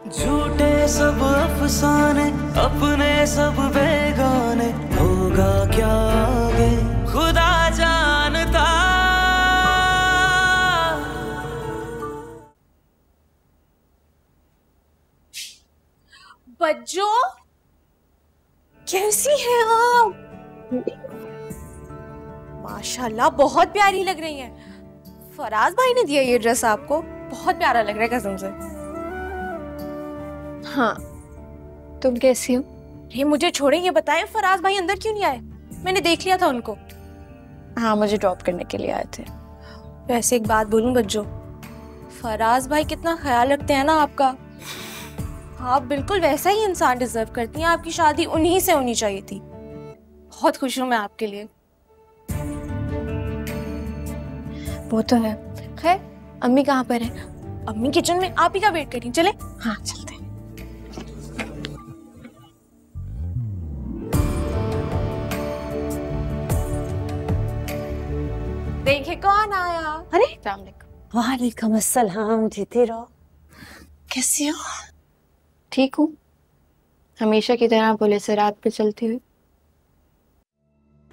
झूठे सब अफसाने, अपने सब बेगाने, होगा क्या आगे खुदा जानता। बच्चों कैसी हैं आप? माशाल्लाह बहुत प्यारी लग रही हैं। फराज भाई ने दिया ये ड्रेस आपको, बहुत प्यारा लग रहा है कसम से। हाँ, तुम कैसी हो? ये मुझे छोड़े, ये बताएं फराज भाई अंदर क्यों नहीं आए? मैंने देख लिया था उनको। हाँ, मुझे ड्रॉप करने के लिए आए थे। वैसे एक बात बोलूं बच्चों, फराज भाई कितना ख्याल रखते हैं ना आपका। आप बिल्कुल वैसा ही इंसान डिजर्व करती हैं। आपकी शादी उन्हीं से होनी चाहिए थी। बहुत खुश हूं मैं आपके लिए। वो तो है। खैर, अम्मी कहाँ पर है? अम्मी किचन में, आप ही का वेट करें। चले? हाँ, चलते हैं। देखे कौन आया। अरे, अस्सलाम वालेकुम। वालेकुम अस्सलाम। जीती रहो। कैसी हो? ठीक हूँ, हमेशा की तरह पुलिस से रात पे चलती हुई।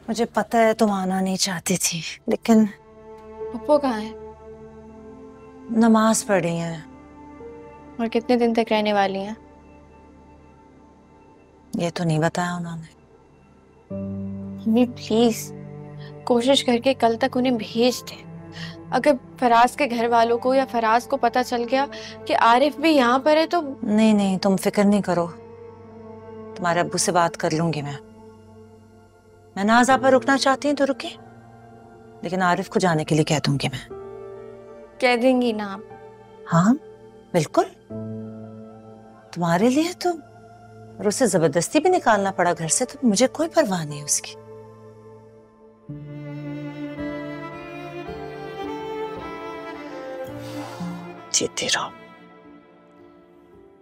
मुझे पता है तुम आना नहीं चाहती थी, लेकिन पप्पू कहाँ है? नमाज पढ़ी है। और कितने दिन तक रहने वाली हैं? ये तो नहीं बताया उन्होंने। मम्मी प्लीज कोशिश करके कल तक उन्हें भेज दे। अगर फराज के घर वालों को या फराज को पता चल गया कि आरिफ भी यहाँ पर है तो। नहीं नहीं, तुम फिक्र नहीं करो, तुम्हारे अब्बू से बात कर लूंगी मैं नाज़ा पर रुकना चाहती हूँ तो रुके, लेकिन आरिफ को जाने के लिए कह दूंगी मैं। कह देंगी ना आप? हाँ बिल्कुल, तुम्हारे लिए तो। और उसे जबरदस्ती भी निकालना पड़ा घर से तो मुझे कोई परवाह नहीं उसकी। जीती रहो।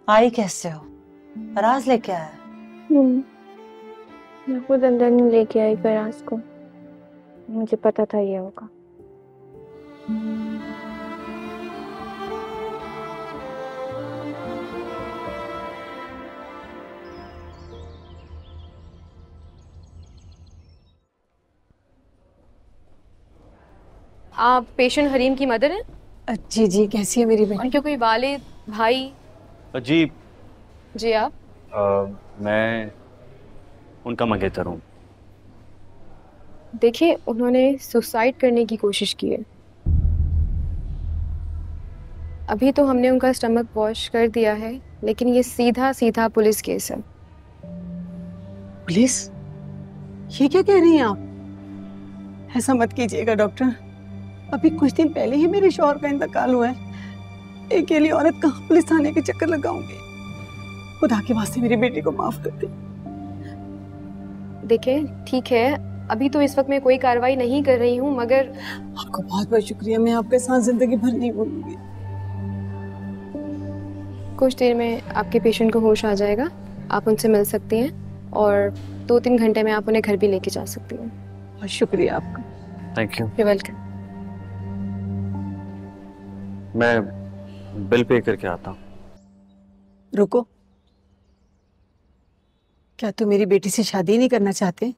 आई कैसे हो? फराज लेके आया? मैं खुद अंदर नहीं लेके आई फराज को, मुझे पता था ये होगा। आप पेशेंट हरीम की मदर हैं? जी जी, कैसी है मेरी बेटी? उनके कोई वालिद भाई? जी जी आप? मैं उनका मंगेतर हूँ। देखिए, उन्होंने सुसाइड करने की कोशिश की है। अभी तो हमने उनका स्टमक वॉश कर दिया है, लेकिन ये सीधा सीधा पुलिस केस है। पुलिस? ये क्या कह रही हैं आप? ऐसा मत कीजिएगा डॉक्टर। अभी कुछ दिन पहले ही मेरे शौहर का इंतकाल हुआ है। अकेली औरत कहाँ पुलिस थाने के चक्कर लगाऊंगी। खुदा के वास्ते मेरी बेटी को माफ कर दे। देखिए ठीक है, अभी तो इस वक्त मैं कोई कार्रवाई नहीं कर रही हूँ, मगर आपका बहुत बहुत शुक्रिया। मैं आपके साथ जिंदगी भर नहीं भूलूंगी। कुछ देर में आपके पेशेंट को होश आ जाएगा। आप उनसे मिल सकती हैं और 2-3 घंटे में आप उन्हें घर भी लेके जा सकती हैं। बहुत शुक्रिया आपका। Thank you. You welcome. मैं बिल पे करके आता हूँ। रुको, क्या तुम मेरी बेटी से शादी नहीं करना चाहते?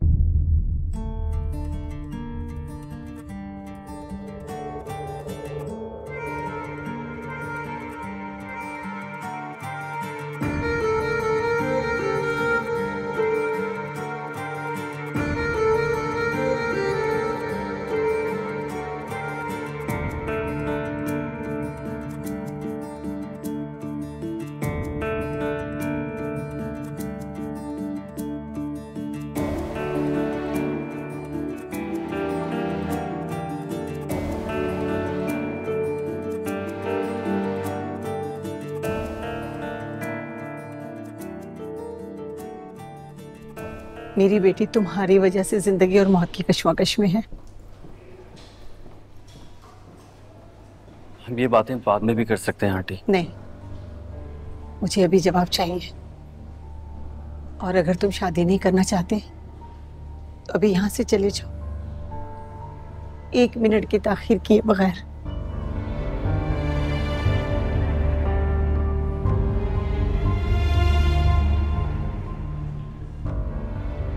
मेरी बेटी तुम्हारी वजह से जिंदगी और मौत की कश्मकश में है। हम ये बातें बाद में भी कर सकते हैं आंटी। नहीं, मुझे अभी जवाब चाहिए। और अगर तुम शादी नहीं करना चाहते तो अभी यहाँ से चले जाओ, 1 मिनट की ताखीर किए बगैर।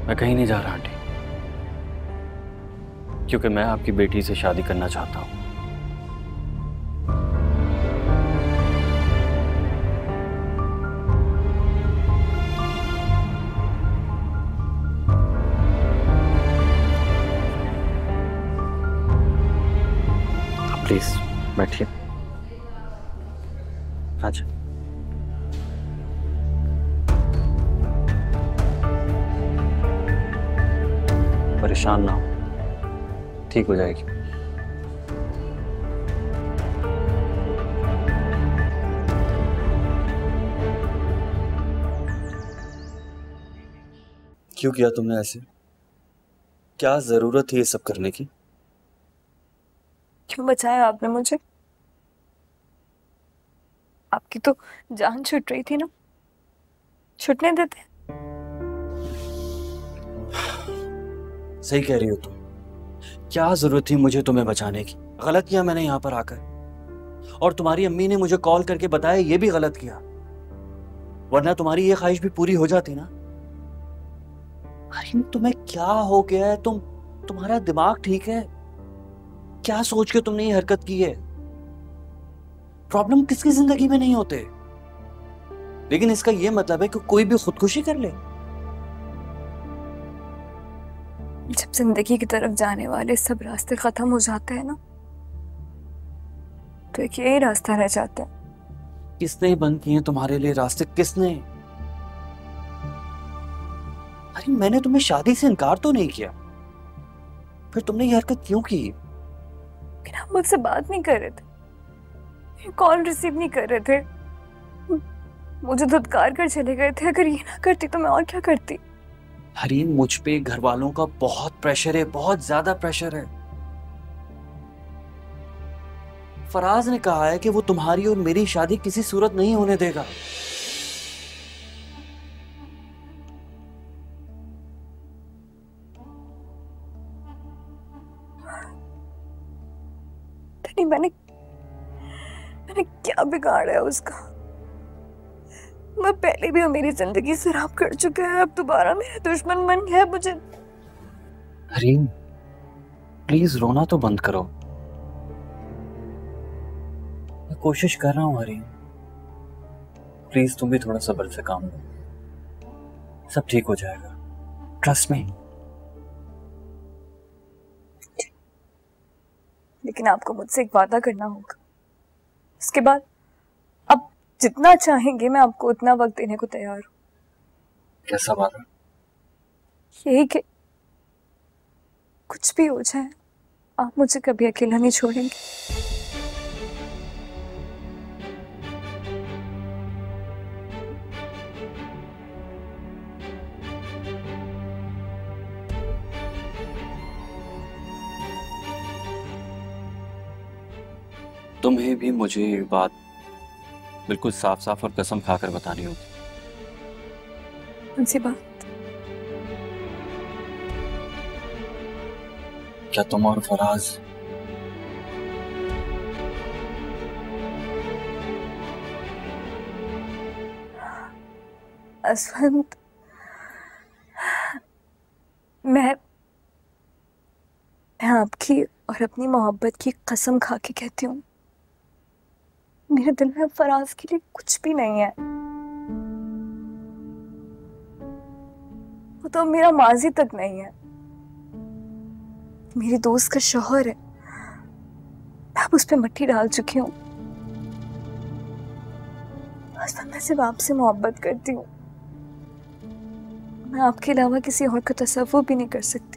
मैं कहीं नहीं जा रहा आंटी, क्योंकि मैं आपकी बेटी से शादी करना चाहता हूं। प्लीज बैठिए। अच्छा, परेशान ना हो, ठीक हो जाएगी। क्यों किया तुमने ऐसे? क्या जरूरत थी ये सब करने की? क्यों बचाया आपने मुझे? आपकी तो जान छूट रही थी ना, छूटने देते। सही कह रही हो तुम। क्या जरूरत थी मुझे तुम्हें बचाने की? गलत किया मैंने यहाँ पर आकर, और तुम्हारी अम्मी ने मुझे कॉल करके बताया, ये भी गलत किया, वरना तुम्हारी ये ख्वाहिश भी पूरी हो जाती ना। अरे तुम्हें क्या हो गया है? तुम्हारा दिमाग ठीक है? क्या सोच के तुमने ये हरकत की है? प्रॉब्लम किसकी जिंदगी में नहीं होते, लेकिन इसका ये मतलब है कि कोई भी खुदकुशी कर ले। जब जिंदगी की तरफ जाने वाले सब रास्ते खत्म हो जाते हैं ना, तो एक यही रास्ता रह जाता है। किसने बंद किए तुम्हारे लिए रास्ते? किसने? अरे मैंने तुम्हें शादी से इनकार तो नहीं किया, फिर तुमने ये हरकत क्यों की? लेकिन आप मुझसे बात नहीं कर रहे थे, कॉल रिसीव नहीं कर रहे थे, मुझे धुतकार कर चले गए थे। अगर ये ना करती तो मैं और क्या करती? हरीम, मुझ पे घर वालों का बहुत प्रेशर है, बहुत ज्यादा प्रेशर है। फराज ने कहा है कि वो तुम्हारी और मेरी शादी किसी सूरत नहीं होने देगा। मैंने क्या बिगाड़ा है उसका? मैं पहले भी मेरी जिंदगी खराब कर चुका है, अब दोबारा मेरा दुश्मन बन गया है मुझे। हरीम, प्लीज रोना तो बंद करो। मैं कोशिश कर रहा हूं हरीम, प्लीज तुम भी थोड़ा सब्र से काम लो, सब ठीक हो जाएगा, ट्रस्ट मी। लेकिन आपको मुझसे एक वादा करना होगा, उसके बाद अब जितना चाहेंगे मैं आपको उतना वक्त देने को तैयार हूँ। कैसा वादा? यही कि कुछ भी हो जाए आप मुझे कभी अकेला नहीं छोड़ेंगे। तुम्हें भी मुझे ये बात बिल्कुल साफ साफ और कसम खाकर बतानी होगी। कौन सी बात? क्या तुम और फराज असवंत, मैं आपकी और अपनी मोहब्बत की कसम खा के कहती हूँ, मेरे दिल में फराज के लिए कुछ भी नहीं है। वो तो मेरा माजी तक नहीं है, मेरी दोस्त का शौहर है, मैं अब उस पर मट्टी डाल चुकी हूँ। मैं सिर्फ आपसे मोहब्बत करती हूँ, मैं आपके अलावा किसी और का तसव्वुर भी नहीं कर सकती।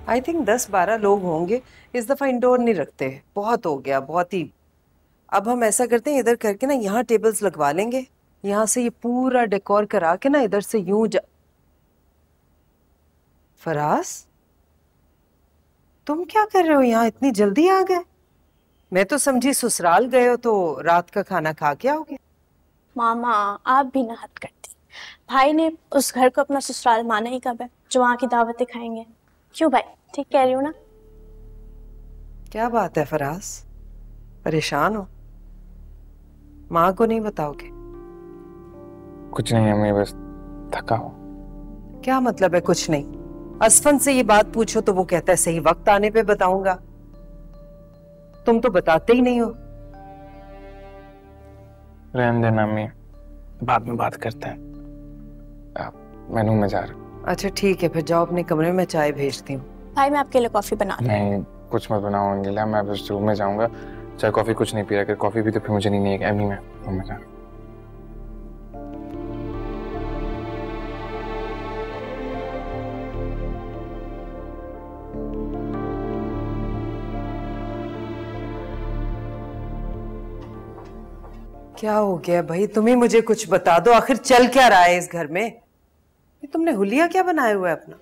आई थिंक 10-12 लोग होंगे। इस दफा इंडोर नहीं रखते, बहुत हो गया, बहुत ही। अब हम ऐसा करते हैं, इधर करके ना यहाँ टेबल्स लगवा लेंगे, यहाँ से ये पूरा डेकोर करा के ना इधर से यूं फराज, तुम क्या कर रहे हो यहाँ? इतनी जल्दी आ गए? मैं तो समझी ससुराल गए हो तो रात का खाना खा के आओगे। मामा आप भी ना हद करती। भाई ने उस घर को अपना ससुराल माना ही कब है जो वहाँ की दावतें खाएंगे। क्यों भाई, ठीक कह रही हूँ ना? क्या बात है फराज, परेशान हो? माँ को नहीं बताओगे? कुछ नहीं अम्मी, बस थका हूँ। क्या मतलब है कुछ नहीं? असफन से ये बात पूछो तो वो कहता है सही वक्त आने पे बताऊंगा। तुम तो बताते ही नहीं हो। रहने देना अम्मी, बाद में बात करते हैं। मैं रूम में जा रहा हूँ। अच्छा ठीक है, फिर जाओ अपने कमरे में, चाय भेजती हूँ। भाई मैं आपके लिए कॉफी बना दूँ? नहीं कुछ मत बनाओ अंगिला, मैं बस रूम में जाऊंगा। चाय कॉफी कुछ नहीं पी रहा, अगर कॉफी भी तो फिर मुझे नहीं है। अम्मी मैं रूम में जा रहा हूँ। क्या हो गया भाई, तुम ही मुझे कुछ बता दो, आखिर चल क्या रहा है इस घर में? ये तुमने हुलिया क्या बनाया हुआ है अपना?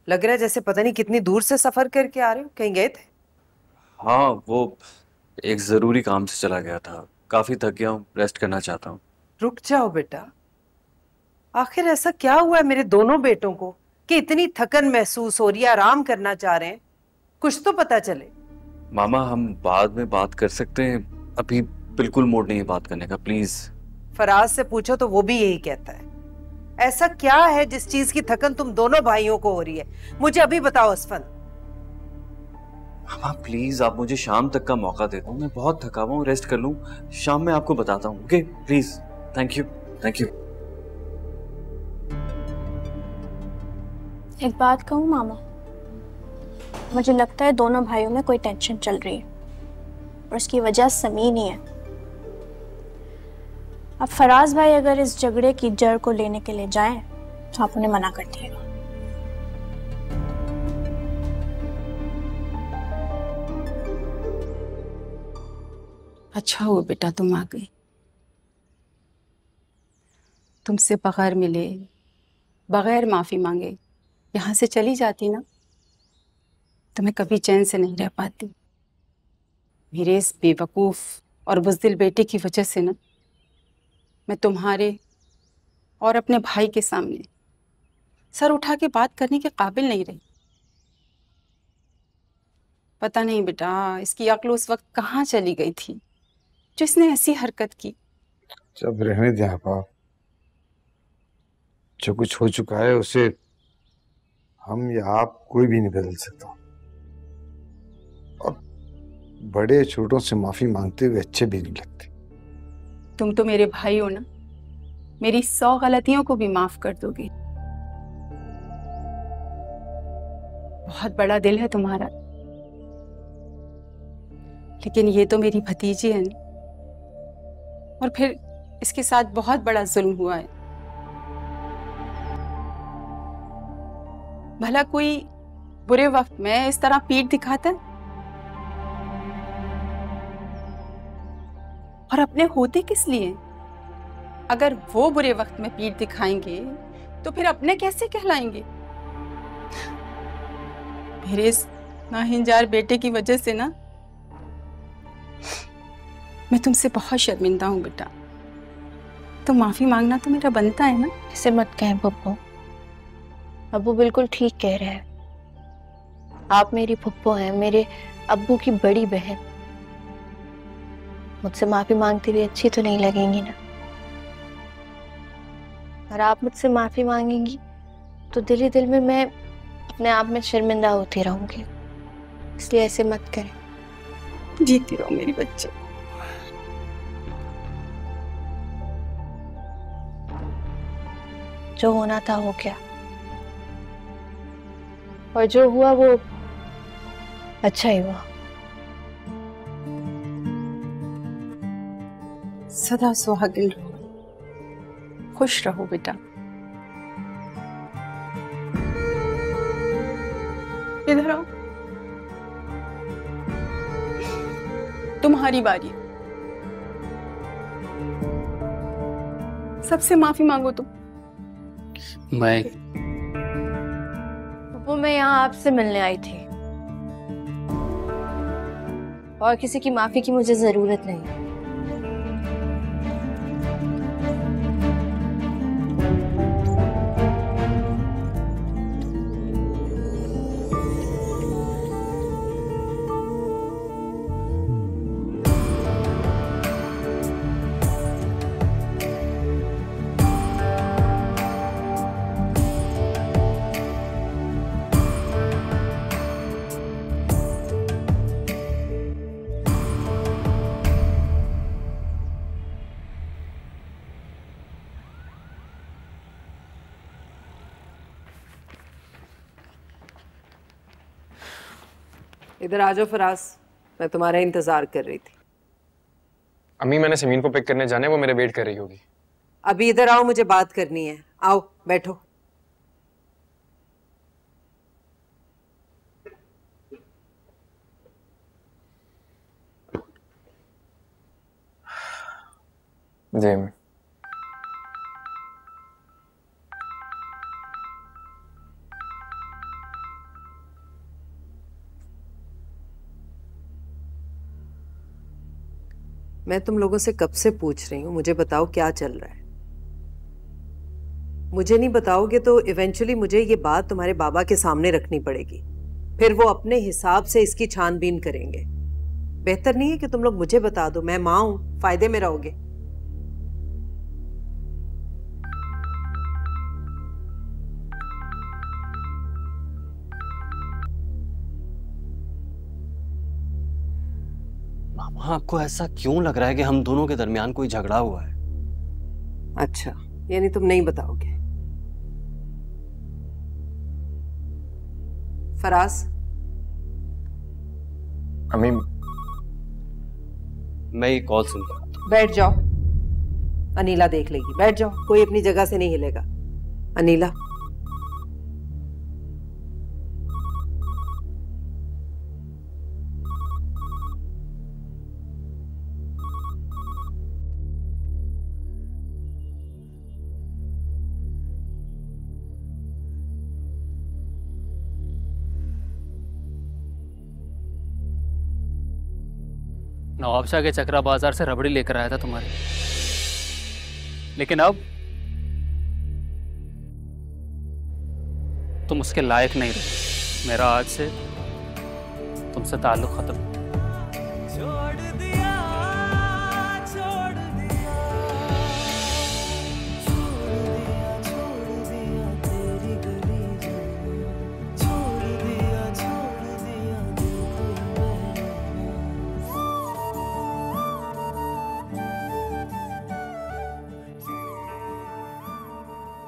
लग रहा है जैसे पता नहीं कितनी दूर से सफर करके आ रहे हो। कहीं गए थे? हाँ, वो एक जरूरी काम से चला गया था। काफी थक गया हूँ, रेस्ट करना चाहता हूँ। रुक जाओ बेटा, आखिर ऐसा क्या हुआ है मेरे दोनों बेटों को कि इतनी थकन महसूस हो रही है, आराम करना चाह रहे हैं? कुछ तो पता चले। मामा हम बाद में बात कर सकते हैं, अभी बिल्कुल मूड नहीं है बात करने का, प्लीज। फराज से पूछो तो वो भी यही कहता है। ऐसा क्या है जिस चीज की थकन तुम दोनों भाइयों को हो रही है? मुझे अभी बताओ असफन। मामा प्लीज, आप मुझे शाम तक का मौका दे दो, मैं बहुत थका हुआ हूँ, रेस्ट कर लूँ, शाम में आपको बताता हूँ। Okay please, thank you thank you. एक बात कहूँ मामा, मुझे लगता है दोनों भाइयों में कोई टेंशन चल रही है और उसकी वजह समीन ही है। अब फराज भाई अगर इस झगड़े की जड़ को लेने के लिए जाएं तो आप उन्हें मना कर दिएगा। अच्छा हुआ बेटा तुम आ गई। तुमसे बगैर मिले, बगैर माफी मांगे यहाँ से चली जाती ना तो मैं कभी चैन से नहीं रह पाती। मेरे इस बेवकूफ और बुज़दिल बेटे की वजह से ना मैं तुम्हारे और अपने भाई के सामने सर उठा के बात करने के काबिल नहीं रही। पता नहीं बेटा इसकी अक्ल उस वक्त कहाँ चली गई थी जो इसने ऐसी हरकत की। जब रहने दे आप, जो कुछ हो चुका है उसे हम या आप कोई भी नहीं बदल सकता, और बड़े छोटों से माफी मांगते हुए अच्छे भी नहीं लगते। तुम तो मेरे भाई हो ना, मेरी 100 गलतियों को भी माफ कर दोगे। बहुत बड़ा दिल है तुम्हारा, लेकिन ये तो मेरी भतीजी है ना, और फिर इसके साथ बहुत बड़ा जुल्म हुआ है। भला कोई बुरे वक्त में इस तरह पीठ दिखाता है? और अपने होते किस लिए? अगर वो बुरे वक्त में पीठ दिखाएंगे तो फिर अपने कैसे कहलाएंगे? मेरे इस नाहिंजार बेटे की वजह से ना मैं तुमसे बहुत शर्मिंदा हूँ बेटा। तो माफी मांगना तो मेरा बनता है ना। ऐसे मत कहें पप्पू, अब्बू बिल्कुल ठीक कह रहे हैं। आप मेरी फुप्पो हैं, मेरे अब्बू की बड़ी बहन। मुझसे माफी मांगती हुई अच्छी तो नहीं लगेंगी ना, और आप मुझसे माफी मांगेंगी तो दिल ही दिल में मैं अपने आप में शर्मिंदा होती रहूंगी। इसलिए ऐसे मत करें। जीती रहो मेरी बच्ची। जो होना था हो गया, और जो हुआ वो अच्छा ही हुआ। सदा सुहागिन रहो, खुश रहो बेटा। इधर आओ, तुम्हारी बारी। सबसे माफी मांगो तुम। वो मैं यहाँ आपसे मिलने आई थी, और किसी की माफी की मुझे जरूरत नहीं। इधर आ जाओ फराज, मैं तुम्हारा इंतजार कर रही थी। अम्मी मैंने समीन को पिक करने जाना है, वो मेरे वेट कर रही होगी। अभी इधर आओ, मुझे बात करनी है। आओ बैठो। जी मैं तुम लोगों से कब से पूछ रही हूँ, मुझे बताओ क्या चल रहा है। मुझे नहीं बताओगे तो इवेंचुअली मुझे ये बात तुम्हारे बाबा के सामने रखनी पड़ेगी, फिर वो अपने हिसाब से इसकी छानबीन करेंगे। बेहतर नहीं है कि तुम लोग मुझे बता दो, मैं माँ हूं, फायदे में रहोगे। मामा, आपको ऐसा क्यों लग रहा है कि हम दोनों के दरमियान कोई झगड़ा हुआ है? अच्छा, यानी तुम नहीं बताओगे। फराज, अम्मी मैं ये कॉल सुनता हूं। बैठ जाओ, अनीला देख लेगी। बैठ जाओ, कोई अपनी जगह से नहीं हिलेगा। अनीला, नवाबशाह के चकरा बाजार से रबड़ी लेकर आया था तुम्हारे, लेकिन अब तुम उसके लायक नहीं रहे। मेरा आज से तुमसे ताल्लुक खत्म। छोड़ दिया, छोड़ दिया, छोड़ दिया तेरी गली जाना, छोड़ दिया दिल कोई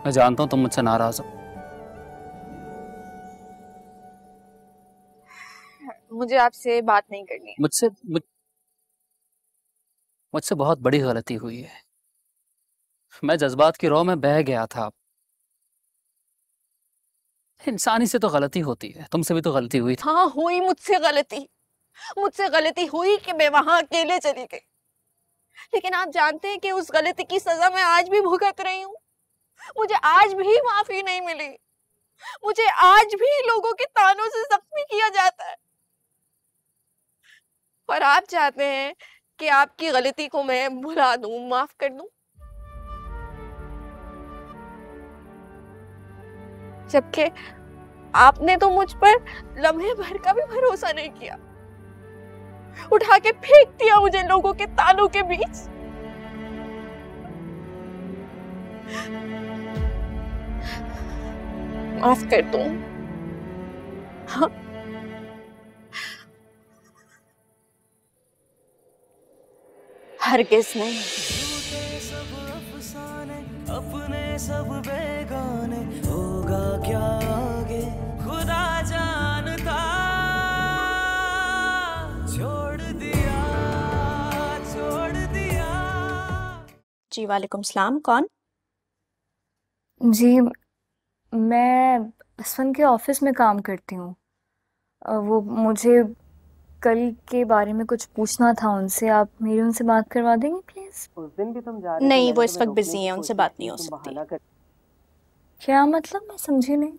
मैं जानता हूं तुम मुझसे नाराज हो। मुझे आपसे बात नहीं करनी। मुझसे बहुत बड़ी गलती हुई है। मैं जज्बात की रौ में बह गया था। इंसानी से तो गलती होती है, तुमसे भी तो गलती हुई थी। हाँ, हुई मुझसे गलती हुई कि मैं वहां अकेले चली गई। लेकिन आप जानते हैं कि उस गलती की सजा मैं आज भी भुगत रही हूँ। मुझे आज भी माफी नहीं मिली। मुझे आज भी लोगों के तानों से जख्मी किया जाता है। और आप चाहते हैं कि आपकी गलती को मैं भुला दूं, माफ कर दूं, जबकि आपने तो मुझ पर लम्हे भर का भी भरोसा नहीं किया। उठा के फेंक दिया मुझे लोगों के तानों के बीच। माफ कर दूं। हाँ, हरगिज़ नहीं। सब अफसाने, अपने सब बेगाने, होगा क्या आगे खुदा जानता। छोड़ दिया, छोड़ दिया। जी वालेकुम सलाम, कौन? जी, मैं असफन के ऑफिस में काम करती हूँ। वो मुझे कल के बारे में कुछ पूछना था उनसे। आप मेरी उनसे बात करवा देंगे प्लीज? उस दिन भी तुम जा रहे नहीं, वो इस वक्त बिजी हैं, उनसे बात नहीं हो सकती। क्या मतलब? मैं समझी नहीं।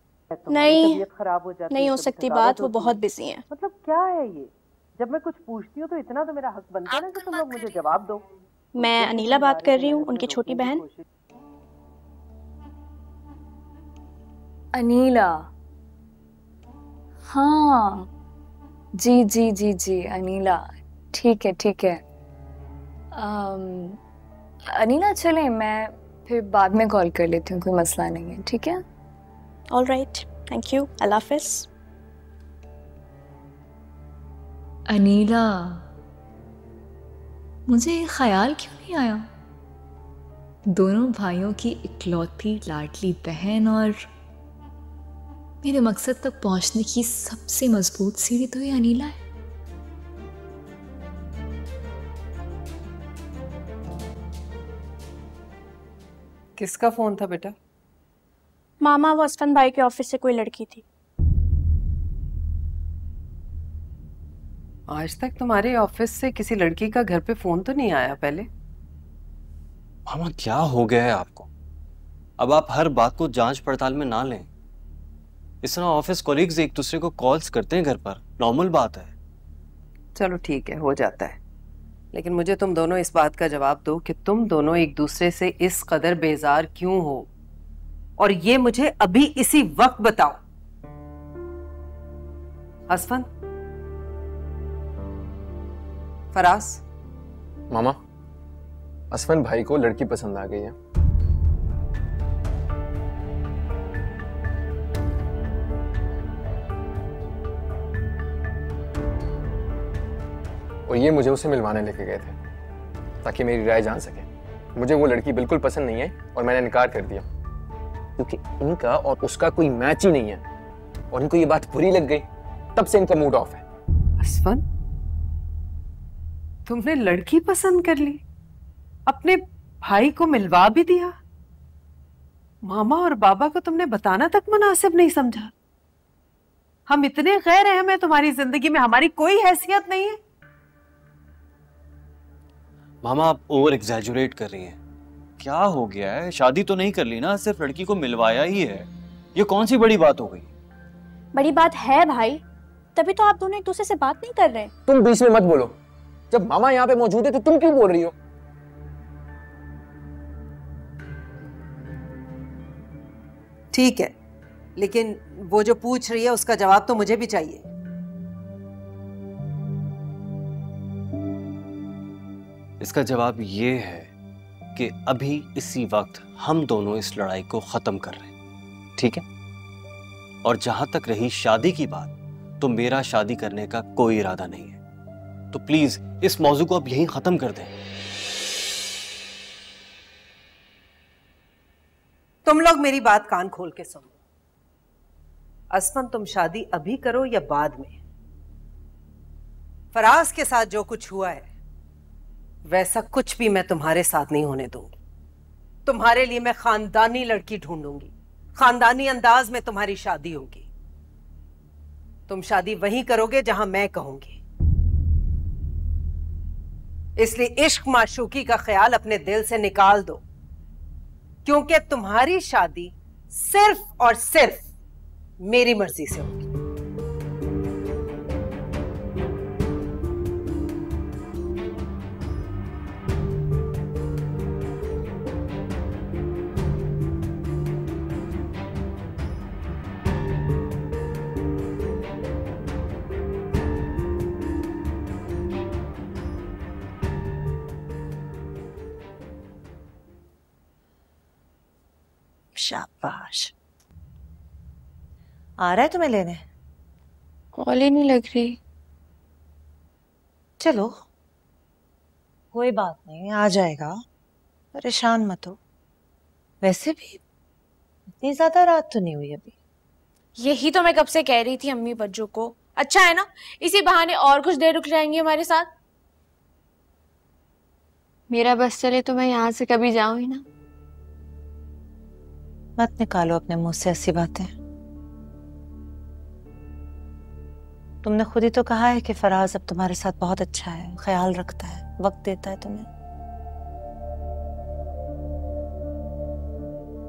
नहीं, तबीयत खराब हो जाती नहीं है, हो कभी सकती थकावट बात, वो होती है। बहुत बिजी हैं। मतलब क्या है ये? जब मैं कुछ पूछती हूँ तो इतना तो मेरा हक बनता है ना कि तुम लोग मुझे जवाब दो। मैं अनीला बात कर रही हूँ, उनकी छोटी बहन। अनीला, हाँ जी जी जी जी अनीला, ठीक है ठीक है। अनीला चले, मैं फिर बाद में कॉल कर लेती हूँ, कोई मसला नहीं है, ठीक है? ऑल राइट, थैंक यू, अल्लाह हाफिज। अनीला, मुझे ये ख्याल क्यों नहीं आया, दोनों भाइयों की इकलौती लाडली बहन और मेरे मकसद तक पहुंचने की सबसे मजबूत सीढ़ी तो ये अनीला है। किसका फोन था बेटा? मामा, वो असफन भाई के ऑफिस से कोई लड़की थी। आज तक तुम्हारे ऑफिस से किसी लड़की का घर पे फोन तो नहीं आया पहले? मामा क्या हो गया है आपको? अब आप हर बात को जांच पड़ताल में ना लें। इस तरह ऑफिस कॉलीग्स एक दूसरे को कॉल्स करते हैं घर पर, नॉर्मल बात है। चलो ठीक है, हो जाता है, लेकिन मुझे तुम दोनों इस बात का जवाब दो कि तुम दोनों एक दूसरे से इस कदर बेजार क्यों हो, और ये मुझे अभी इसी वक्त बताओ। असफन, फराज। मामा, असफन भाई को लड़की पसंद आ गई है। और ये मुझे उसे मिलवाने लेके गए थे ताकि मेरी राय जान सके। मुझे वो लड़की बिल्कुल पसंद नहीं है और मैंने इनकार कर दिया क्योंकि इनका और उसका कोई मैच ही नहीं है, और इनको ये बात बुरी लग गई, तब से इनका मूड ऑफ है। असफन, तुमने लड़की पसंद कर ली, अपने भाई को मिलवा भी दिया, मामा और बाबा को तुमने बताना तक मुनासिब नहीं समझा। हम इतने गैर अहम हैं तुम्हारी जिंदगी में, हमारी कोई हैसियत नहीं है। मामा आप ओवर एग्जैजुरेट कर रही हैं। क्या हो गया है? शादी तो नहीं कर ली ना, सिर्फ लड़की को मिलवाया ही है। ये कौन सी बड़ी बात हो गई? बड़ी बात है भाई, तभी तो आप दोनों एक दूसरे से बात नहीं कर रहे। तुम बीच में मत बोलो, जब मामा यहाँ पे मौजूद है तो तुम क्यों बोल रही हो? ठीक है, लेकिन वो जो पूछ रही है उसका जवाब तो मुझे भी चाहिए। इसका जवाब ये है कि अभी इसी वक्त हम दोनों इस लड़ाई को खत्म कर रहे हैं, ठीक है? और जहां तक रही शादी की बात, तो मेरा शादी करने का कोई इरादा नहीं है, तो प्लीज इस मौजू को अब यहीं खत्म कर दें। तुम लोग मेरी बात कान खोल के सुनो। असफन, तुम शादी अभी करो या बाद में, फराज के साथ जो कुछ हुआ है वैसा कुछ भी मैं तुम्हारे साथ नहीं होने दूंगी। तुम्हारे लिए मैं खानदानी लड़की ढूंढूंगी, खानदानी अंदाज में तुम्हारी शादी होगी। तुम शादी वहीं करोगे जहां मैं कहूंगी, इसलिए इश्क माशूकी का ख्याल अपने दिल से निकाल दो, क्योंकि तुम्हारी शादी सिर्फ और सिर्फ मेरी मर्जी से होगी। शाबाश। आ रहा है तुम्हें लेने? कॉल ही नहीं लग रही। चलो कोई बात नहीं, आ जाएगा, परेशान मत हो। वैसे भी इतनी ज्यादा रात तो नहीं हुई अभी। यही तो मैं कब से कह रही थी अम्मी बच्चों को। अच्छा है ना, इसी बहाने और कुछ देर रुक जाएंगे हमारे साथ। मेरा बस चले तो मैं यहाँ से कभी जाऊं ही ना। मत निकालो अपने मुंह से ऐसी बातें। तुमने खुद ही तो कहा है कि फराज अब तुम्हारे साथ बहुत अच्छा है, ख्याल रखता है, वक्त देता है तुम्हें।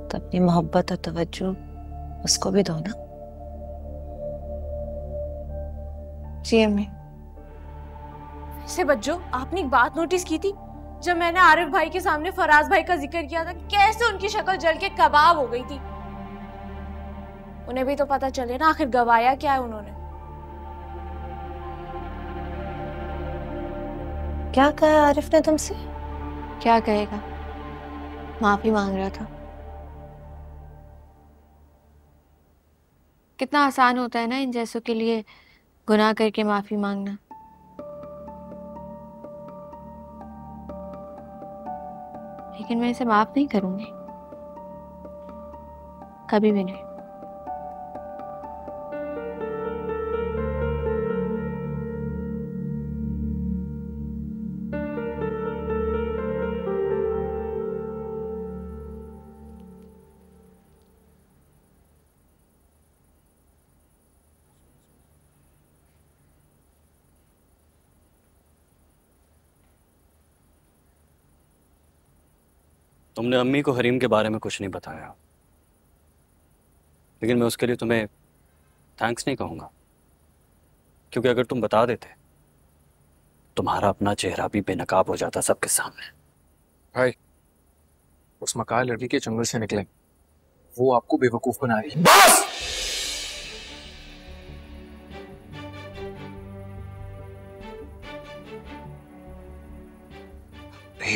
तो अपनी मोहब्बत और तवज्जो उसको भी दो ना। जी अम्मी। से बच्चों, आपने एक बात नोटिस की थी? जब मैंने आरिफ भाई के सामने फराज भाई का जिक्र किया था, कैसे उनकी शक्ल जल के कबाब हो गई थी। उन्हें भी तो पता चले ना आखिर गवाया क्या है उन्होंने। क्या कहा आरिफ ने तुमसे? क्या कहेगा, माफी मांग रहा था। कितना आसान होता है ना इन जैसों के लिए गुनाह करके माफी मांगना। लेकिन मैं इसे माफ नहीं करूंगी, कभी भी नहीं। तुमने अम्मी को हरीम के बारे में कुछ नहीं बताया, लेकिन मैं उसके लिए तुम्हें थैंक्स नहीं कहूंगा, क्योंकि अगर तुम बता देते तुम्हारा अपना चेहरा भी बेनकाब हो जाता सबके सामने। भाई, उस मकाल लड़की के जंगल से निकले, वो आपको बेवकूफ बना रही है। बस!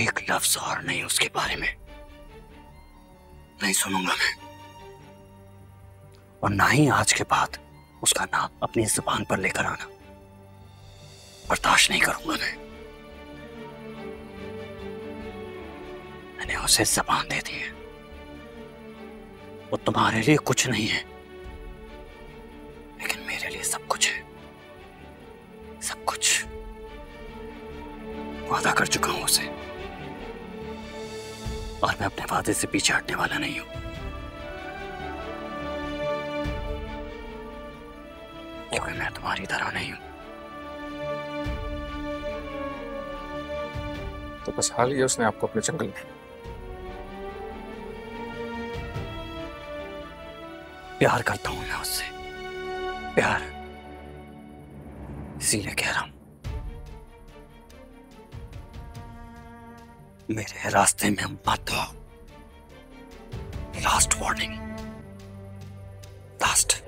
एक लफ्ज और नहीं उसके बारे में नहीं सुनूंगा मैं, और ना ही आज के बाद उसका नाम अपनी जुबान पर लेकर आना बर्दाश्त नहीं करूंगा मैं। मैंने उसे जुबान दे दी है, वो तुम्हारे लिए कुछ नहीं है, लेकिन मेरे लिए सब कुछ है, सब कुछ। वादा कर चुका हूं उसे, और मैं अपने वादे से पीछे हटने वाला नहीं हूं, क्योंकि मैं तुम्हारी तरह नहीं हूं। तो बस हाल ही उसने आपको अपने जंगल में। प्यार करता हूं मैं उससे, प्यार, इसीलिए कह रहा हूं मेरे रास्ते में मत आओ। Last warning, last.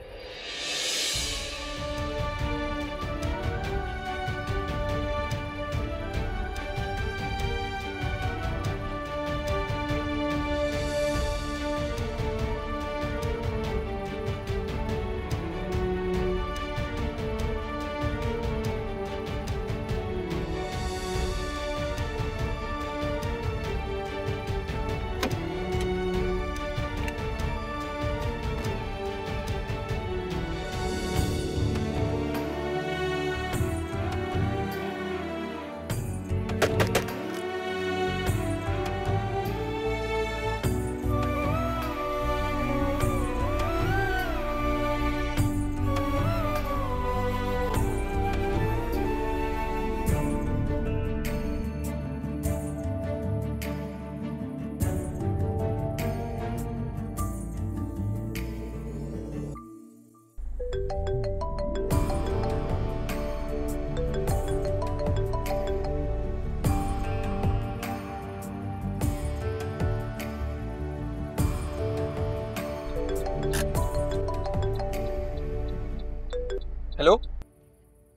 Hello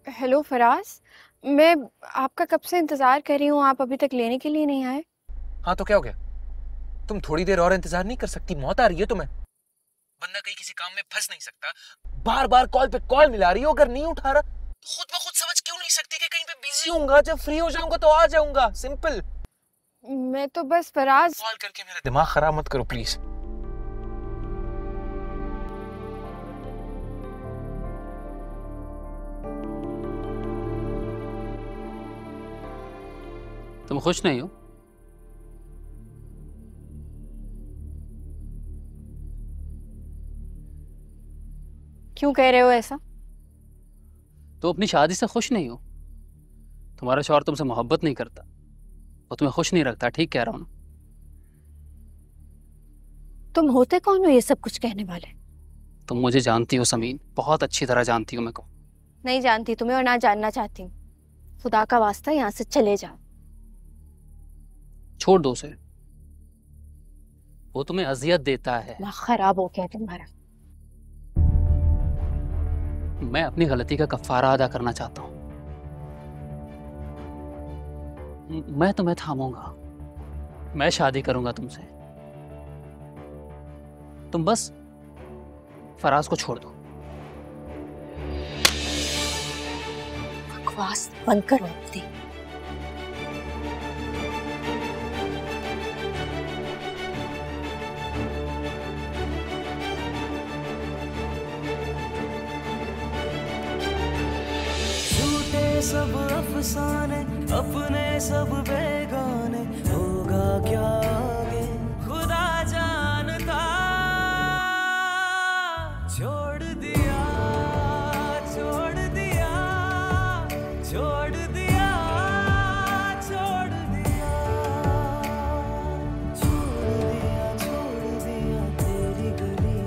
hello Faraz, मैं आपका कब से इंतजार कर रही हूँ, आप अभी तक लेने के लिए नहीं आए। हाँ तो क्या हो गया? तुम थोड़ी देर और इंतजार नहीं कर सकती? मौत आ रही है तुम्हें। बंदा कहीं किसी काम में फंस नहीं सकता, बार बार कॉल पे कॉल मिला रही हो, अगर नहीं उठा रहा तो खुद ब खुद समझ क्यों नहीं सकती कि कहीं पे बिजी होऊंगा, जब फ्री हो जाऊंगा तो आ जाऊंगा, सिंपल। मैं तो बस फराज, कॉल करके मेरा दिमाग खराब मत करो प्लीज। तुम खुश नहीं हो? क्यों कह रहे हो ऐसा? तो अपनी शादी से खुश नहीं हो? तुम्हारा शौहर तुमसे मोहब्बत नहीं करता, वो तुम्हें खुश नहीं रखता, ठीक कह रहा हूं ना? तुम होते कौन हो ये सब कुछ कहने वाले? तुम मुझे जानती हो समीन, बहुत अच्छी तरह जानती हो मेरे को। नहीं जानती तुम्हें और ना जानना चाहती हूँ। खुदा का वास्ता यहाँ से चले जाओ। छोड़ दो उसे, वो तुम्हें अजियत देता है। दिमाग खराब हो गया तुम्हारा। मैं अपनी गलती का कफारा अदा करना चाहता हूं। मैं तुम्हें थामूंगा, मैं शादी करूंगा तुमसे। तुम बस फराज को छोड़ दो। बकवास बंद करो अपनी। झूठे सब अफसाने, अपने सब बेगाने, होगा क्या आगे खुदा जानता। छोड़ दिया, छोड़ दिया, छोड़ दिया, छोड़ दिया, छोड़ दिया तेरी गली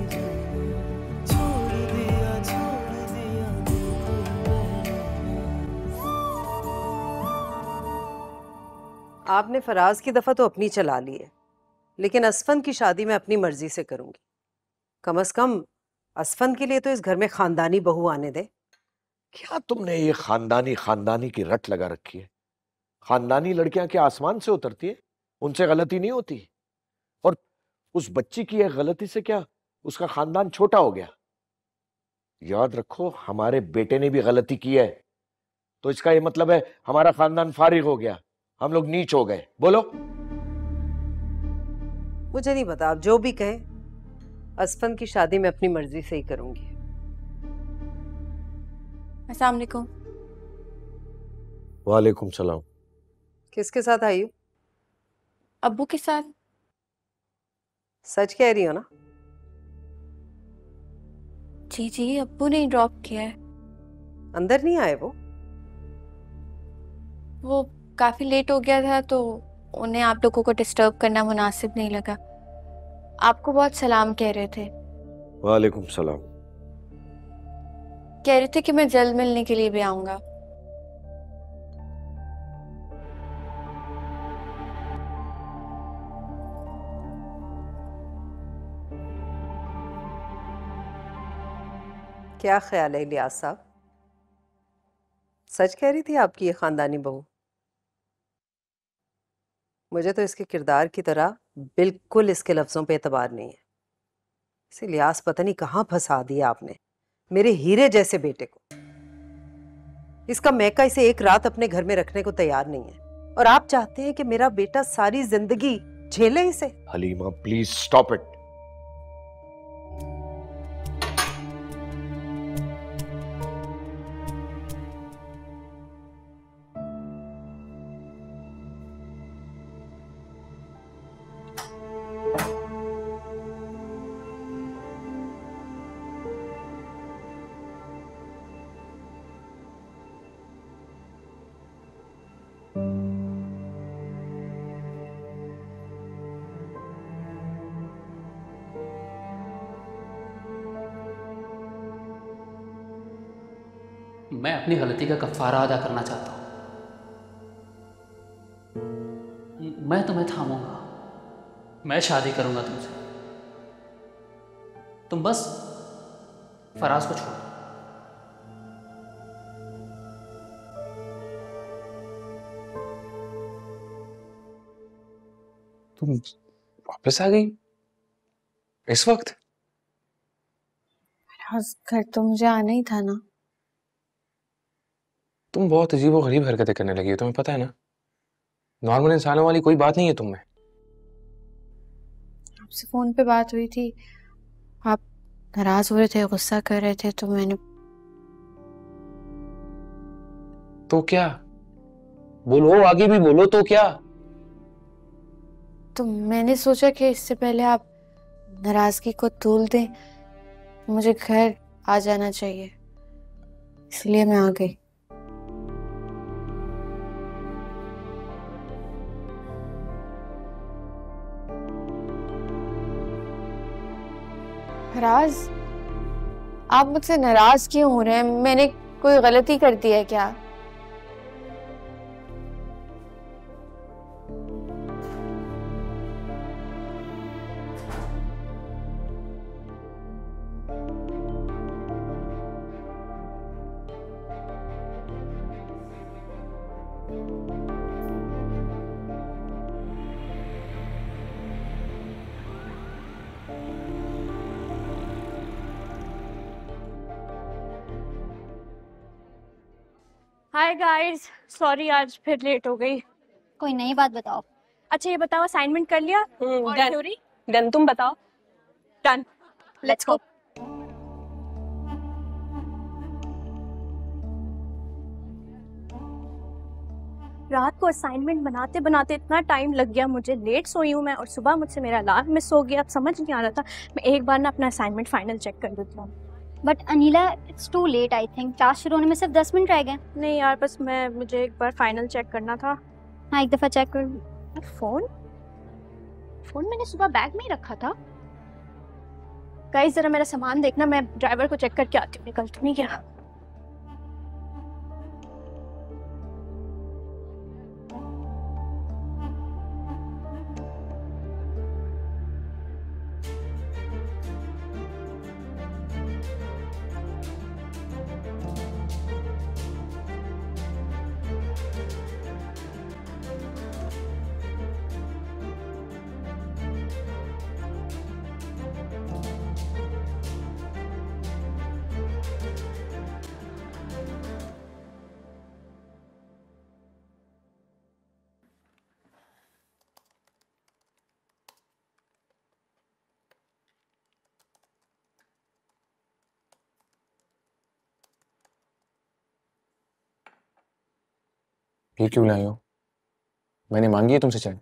जाना, छोड़ दिया देखो आपने फराज की दफा तो अपनी चला ली है, लेकिन असफन की शादी मैं अपनी मर्जी से करूंगी। कम से कम असफन के लिए तो इस घर में खानदानी बहू आने दे। क्या तुमने ये खानदानी खानदानी की रट लगा रखी है? खानदानी लड़कियां क्या आसमान से उतरती है? उनसे गलती नहीं होती। और उस बच्ची की एक गलती से क्या उसका खानदान छोटा हो गया? याद रखो, हमारे बेटे ने भी गलती की है, तो इसका ये मतलब है हमारा खानदान फारिग हो गया, हम लोग नीच हो गए। बोलो। मुझे नहीं पता, आप जो भी कहें, असफन की शादी मैं अपनी मर्जी से ही करूंगी। अस्सलाम वालेकुम। वालेकुम सलाम। किसके साथ आई हो? अब्बू के साथ। सच कह रही हो ना? जी जी, अब्बू ने ड्रॉप किया है। अंदर नहीं आए वो काफी लेट हो गया था, तो उन्हें आप लोगों को डिस्टर्ब करना मुनासिब नहीं लगा। आपको बहुत सलाम कह रहे थे। वालेकुम सलाम। कह रहे थे कि मैं जल्द मिलने के लिए भी आऊंगा। क्या ख्याल है इलियास साहब? सच कह रही थी आपकी ये खानदानी बहू? मुझे तो इसके किरदार की तरह बिल्कुल इसके लफ्जों पे एतबार नहीं है। इसे इलियास पता नहीं कहाँ फंसा दिया आपने, मेरे हीरे जैसे बेटे को। इसका मैका इसे एक रात अपने घर में रखने को तैयार नहीं है, और आप चाहते हैं कि मेरा बेटा सारी जिंदगी झेले इसे। Halima please stop it. मैं अपनी गलती का कफारा अदा करना चाहता हूं। मैं तुम्हें थामूंगा, मैं शादी करूंगा तुमसे। तुम बस फराज को छोड़ दो। तुम वापस आ गई इस वक्त? घर तो मुझे आना ही था ना। तुम बहुत अजीब और गरीब हरकतें करने लगी हो, तुम्हें पता है ना? नॉर्मल इंसानों वाली कोई बात नहीं है तुम में। आपसे फोन पे बात हुई थी, आप नाराज हो रहे थे, गुस्सा कर रहे थे, तो मैंने। तो क्या? बोलो, आगे भी बोलो। तो क्या? तो मैंने सोचा कि इससे पहले आप नाराजगी को तोल दें, मुझे घर आ जाना चाहिए, इसलिए मैं आ गई। फराज, आप मुझसे नाराज क्यों हो रहे हैं? मैंने कोई गलती कर दी है क्या? हाय गाइस, सॉरी आज फिर लेट हो गई। कोई नई बात बताओ। अच्छा ये बताओ, असाइनमेंट कर लिया? डन। थ्योरी डन, तुम बताओ। Done, let's go. रात को असाइनमेंट बनाते बनाते इतना टाइम लग गया, मुझे लेट सोई हूँ मैं, और सुबह मुझसे मेरा अलार्म मिस हो गया। अब समझ नहीं आ रहा था, मैं एक बार ना अपना असाइनमेंट फाइनल चेक कर देती हूँ। But Anila, it's too late I think. Class शुरू होने में सिर्फ 10 मिनट रह गए। नहीं यार, बस मुझे एक बार फाइनल चेक करना था। हाँ, एक दफ़ा चेक कर। फोन मैंने सुबह बैग में ही रखा था। गाइस जरा मेरा सामान देखना, मैं ड्राइवर को चेक करके आती हूँ। निकल तो नहीं गया? ये क्यों लाए हो? मैंने मांगी है तुमसे चाय?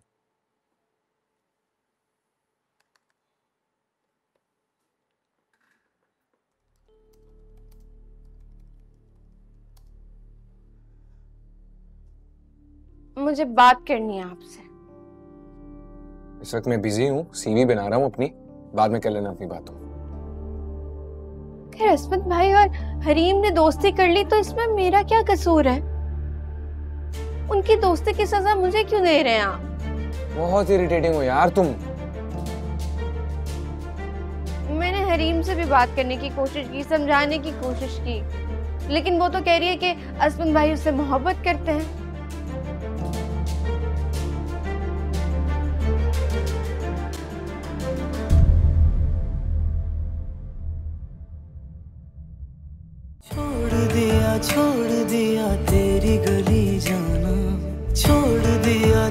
मुझे बात करनी है आपसे। इस वक्त मैं बिजी हूँ, सीवी बना रहा हूँ अपनी, बाद में कर लेना अपनी बातों। खैर अस्मत भाई और हरीम ने दोस्ती कर ली तो इसमें मेरा क्या कसूर है? उनकी दोस्ती की सजा मुझे क्यों दे रहे हैं आप? बहुत इरिटेटिंग हो यार तुम। मैंने हरीम से भी बात करने की कोशिश की, समझाने की कोशिश की, लेकिन वो तो कह रही है कि अस्मत भाई उससे मोहब्बत करते हैं। छोड़ दिया तेरी गली जाना, छोड़ दिया